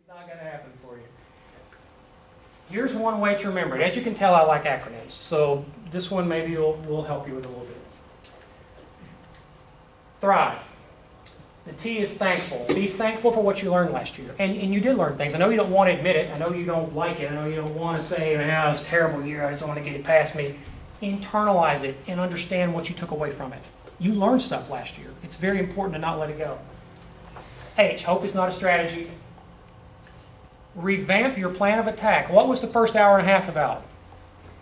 It's not going to happen for you. Here's one way to remember it. As you can tell, I like acronyms. So this one maybe will help you with a little bit. Thrive. The T is thankful. Be thankful for what you learned last year. And you did learn things. I know you don't want to admit it. I know you don't like it. I know you don't want to say, man, it was a terrible year. I just don't want to get it past me. Internalize it and understand what you took away from it. You learned stuff last year. It's very important to not let it go. H, hope is not a strategy. Revamp your plan of attack. What was the first hour and a half about?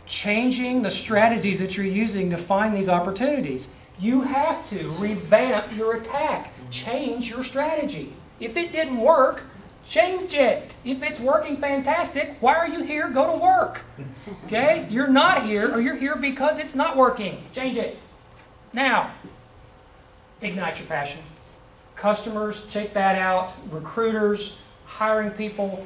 Changing the strategies that you're using to find these opportunities. You have to revamp your attack. Change your strategy. If it didn't work, change it. If it's working fantastic, why are you here? Go to work. Okay? You're not here, or you're here because it's not working. Change it. Now, ignite your passion. Customers, check that out. Recruiters, hiring people.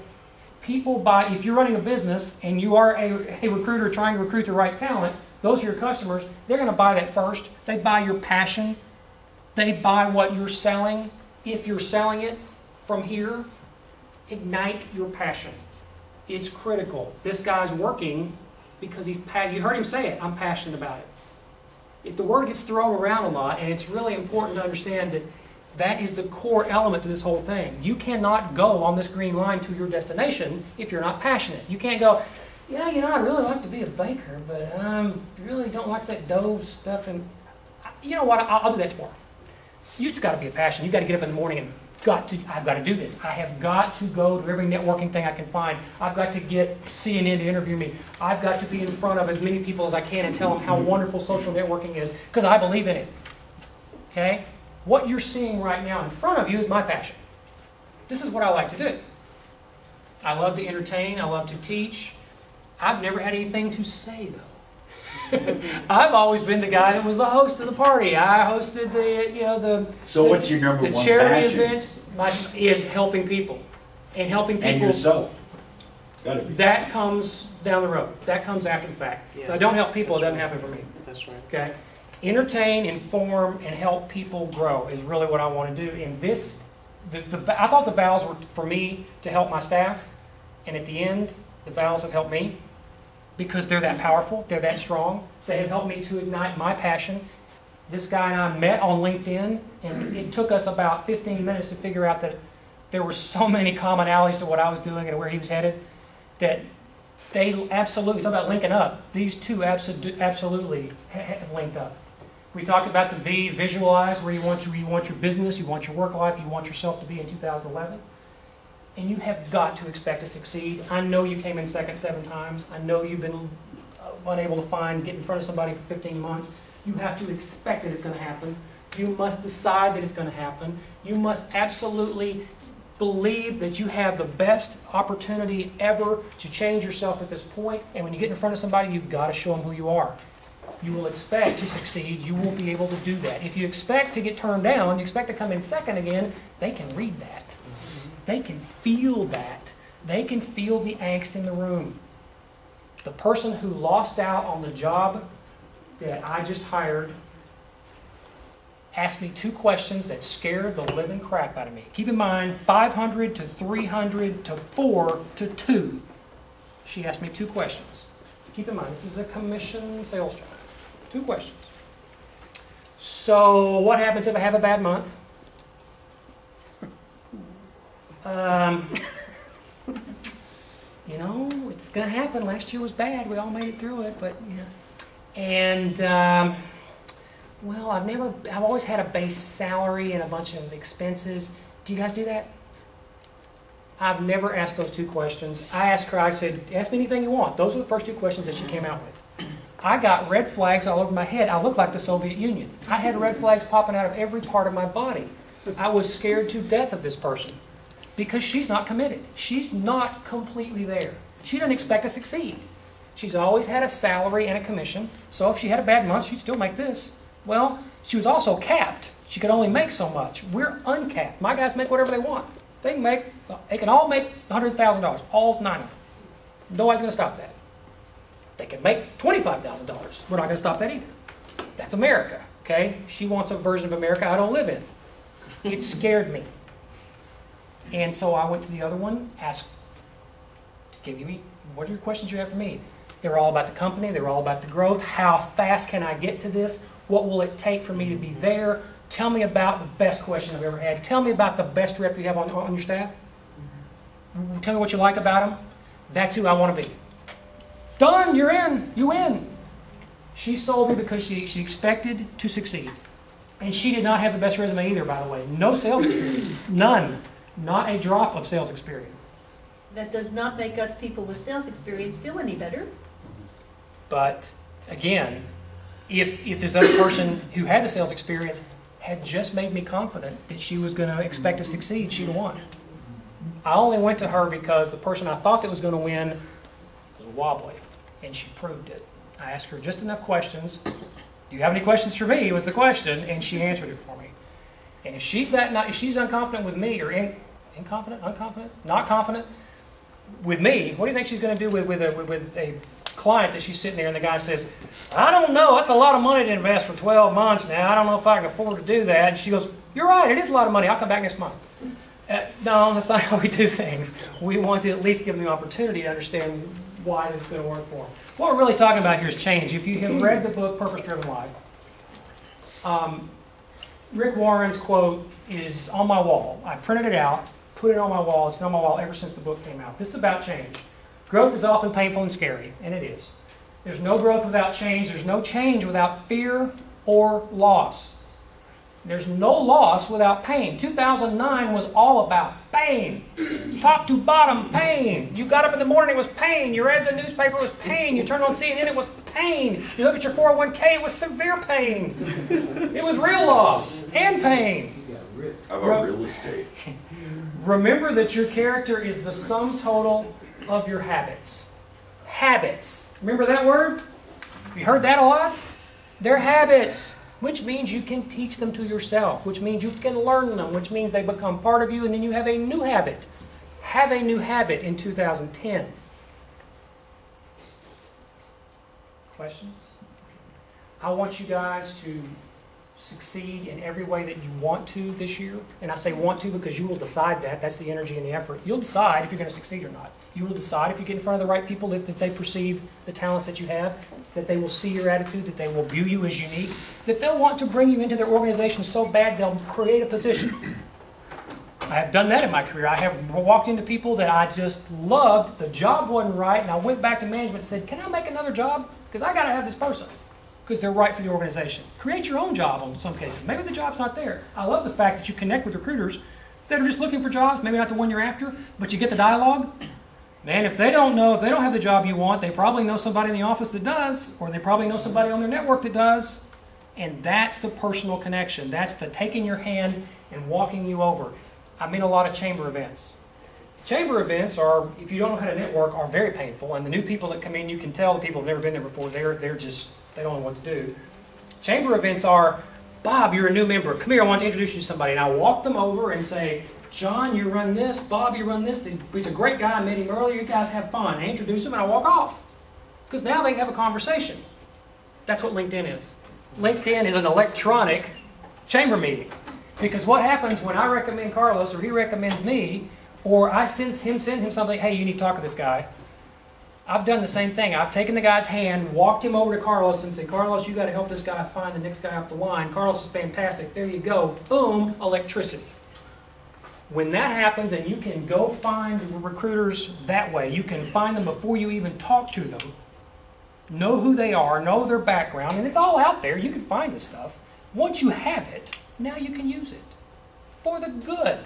People buy, if you're running a business and you are a recruiter trying to recruit the right talent, those are your customers. They're going to buy that first. They buy your passion. They buy what you're selling. If you're selling it from here, ignite your passion. It's critical. This guy's working because he's passionate. You heard him say it. I'm passionate about it. If the word gets thrown around a lot, and it's really important to understand that that is the core element to this whole thing. You cannot go on this green line to your destination if you're not passionate. You can't go, yeah, you know, I'd really like to be a baker, but I really don't like that dough stuff. And you know what? I'll do that tomorrow. You just got to be a passion. You've got to get up in the morning and I've got to do this. I have got to go to every networking thing I can find. I've got to get CNN to interview me. I've got to be in front of as many people as I can and tell them how wonderful social networking is because I believe in it. Okay? What you're seeing right now in front of you is my passion. This is what I like to do. I love to entertain. I love to teach. I've never had anything to say, though. I've always been the guy that was the host of the party. I hosted what's your number one charity passion? Events. Is helping people. And helping people. And yourself. Gotta be. That comes down the road. That comes after the fact. Yeah. If I don't help people, it doesn't happen for me. That's right. Okay? Entertain, inform, and help people grow is really what I want to do. And this, I thought the Vowels were for me to help my staff. And at the end, the Vowels have helped me because they're that powerful, they're that strong. They have helped me to ignite my passion. This guy and I met on LinkedIn, and it took us about 15 minutes to figure out that there were so many commonalities to what I was doing and where he was headed that they absolutely, talk about linking up, these two absolutely have linked up. We talked about the V, visualize, where you want your business, you want your work life, you want yourself to be in 2011. And you have got to expect to succeed. I know you came in second 7 times. I know you've been unable to get in front of somebody for 15 months. You have to expect that it's going to happen. You must decide that it's going to happen. You must absolutely believe that you have the best opportunity ever to change yourself at this point. And when you get in front of somebody, you've got to show them who you are. You will expect to succeed. You will be able to do that. If you expect to get turned down, you expect to come in second again, they can read that. They can feel that. They can feel the angst in the room. The person who lost out on the job that I just hired asked me 2 questions that scared the living crap out of me. Keep in mind, 500 to 300 to 4 to 2. She asked me 2 questions. Keep in mind, this is a commission sales job. 2 questions. So what happens if I have a bad month? You know, it's going to happen. Last year was bad. We all made it through it, but yeah. And well, I've always had a base salary and a bunch of expenses. Do you guys do that? I've never asked those 2 questions. I asked her, I said, ask me anything you want. Those were the first 2 questions that she came out with. I got red flags all over my head. I looked like the Soviet Union. I had red flags popping out of every part of my body. I was scared to death of this person because she's not committed. She's not completely there. She doesn't expect to succeed. She's always had a salary and a commission, so if she had a bad month, she'd still make this. Well, she was also capped. She could only make so much. We're uncapped. My guys make whatever they want. They can all make $100,000, all 9 of them. Nobody's going to stop that. They can make $25,000. We're not going to stop that either. That's America, okay? She wants a version of America I don't live in. It scared me. And so I went to the other one, asked, give me, what are your questions you have for me? They were all about the company, they were all about the growth, how fast can I get to this, what will it take for me to be there, tell me about the best question I've ever had, tell me about the best rep you have on your staff, tell me what you like about them, that's who I want to be. Done, you're in, you win. She sold me because she expected to succeed. And she did not have the best resume either, by the way. No sales experience, none, not a drop of sales experience. That does not make us people with sales experience feel any better. But again, if this other person who had the sales experience had just made me confident that she was going to expect to succeed, she'd have won. I only went to her because the person I thought that was going to win was wobbly, and she proved it. I asked her just enough questions. Do you have any questions for me? Was the question, and she answered it for me. And if she's if she's unconfident with me, or unconfident, not confident with me, what do you think she's going to do with a client that she's sitting there and the guy says, I don't know, that's a lot of money to invest for 12 months now. I don't know if I can afford to do that. And she goes, you're right, it is a lot of money. I'll come back next month. No, that's not how we do things. We want to at least give them the opportunity to understand why it's going to work for them. What we're really talking about here is change. If you have read the book Purpose Driven Life, Rick Warren's quote is on my wall. I printed it out, put it on my wall. It's been on my wall ever since the book came out. This is about change. Growth is often painful and scary, and it is. There's no growth without change. There's no change without fear or loss. There's no loss without pain. 2009 was all about pain. Top to bottom, pain. You got up in the morning, it was pain. You read the newspaper, it was pain. You turned on CNN, it was pain. You look at your 401k, it was severe pain. It was real loss and pain. How about real estate? Remember that your character is the sum total of your habits. Habits. Remember that word? You heard that a lot? They're habits, which means you can teach them to yourself, which means you can learn them, which means they become part of you, and then you have a new habit. Have a new habit in 2010. Questions? I want you guys to succeed in every way that you want to this year. And I say want to because you will decide that. That's the energy and the effort. You'll decide if you're going to succeed or not. You will decide if you get in front of the right people, if they perceive the talents that you have, that they will see your attitude, that they will view you as unique, that they'll want to bring you into their organization so bad they'll create a position. I have done that in my career. I have walked into people that I just loved. The job wasn't right, and I went back to management and said, can I make another job? Because I got to have this person. Because they're right for the organization. Create your own job in some cases. Maybe the job's not there. I love the fact that you connect with recruiters that are just looking for jobs, maybe not the one you're after, but you get the dialogue. Man, if they don't have the job you want, they probably know somebody in the office that does, or they probably know somebody on their network that does. And that's the personal connection. That's the taking your hand and walking you over. I'm in a lot of chamber events. Chamber events are, if you don't know how to network, are very painful. And the new people that come in, you can tell the people who've never been there before, they don't know what to do. Chamber events are, Bob, you're a new member. Come here, I want to introduce you to somebody. And I walk them over and say, John, you run this. Bob, you run this. He's a great guy. I met him earlier. You guys have fun. I introduce him and I walk off. Because now they can have a conversation. That's what LinkedIn is. LinkedIn is an electronic chamber meeting. Because what happens when I recommend Carlos or he recommends me, or I send him something, hey, you need to talk to this guy. I've done the same thing. I've taken the guy's hand, walked him over to Carlos and said, Carlos, you got to help this guy find the next guy up the line. Carlos is fantastic. There you go. Boom, electricity. When that happens and you can go find recruiters that way, you can find them before you even talk to them, know who they are, know their background, and it's all out there. You can find this stuff. Once you have it, now you can use it for the good.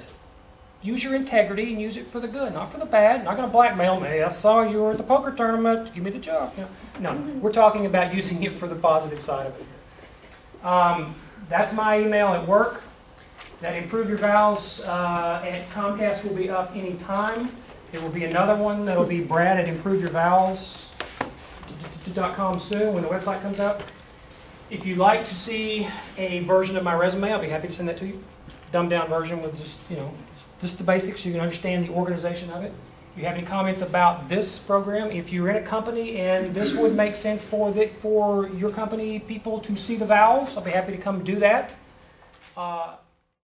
Use your integrity and use it for the good, not for the bad. Not going to blackmail me. Hey, I saw you were at the poker tournament. Give me the job. No, we're talking about using it for the positive side of it. That's my email at work. That Improve Your Vowels at Comcast will be up anytime. There will be another one that will be Brad at ImproveYourVowels.com soon when the website comes out. If you'd like to see a version of my resume, I'll be happy to send that to you. Dumbed down version with just the basics so you can understand the organization of it. If you have any comments about this program, if you're in a company and this would make sense for your company people to see the vowels, I'll be happy to come do that.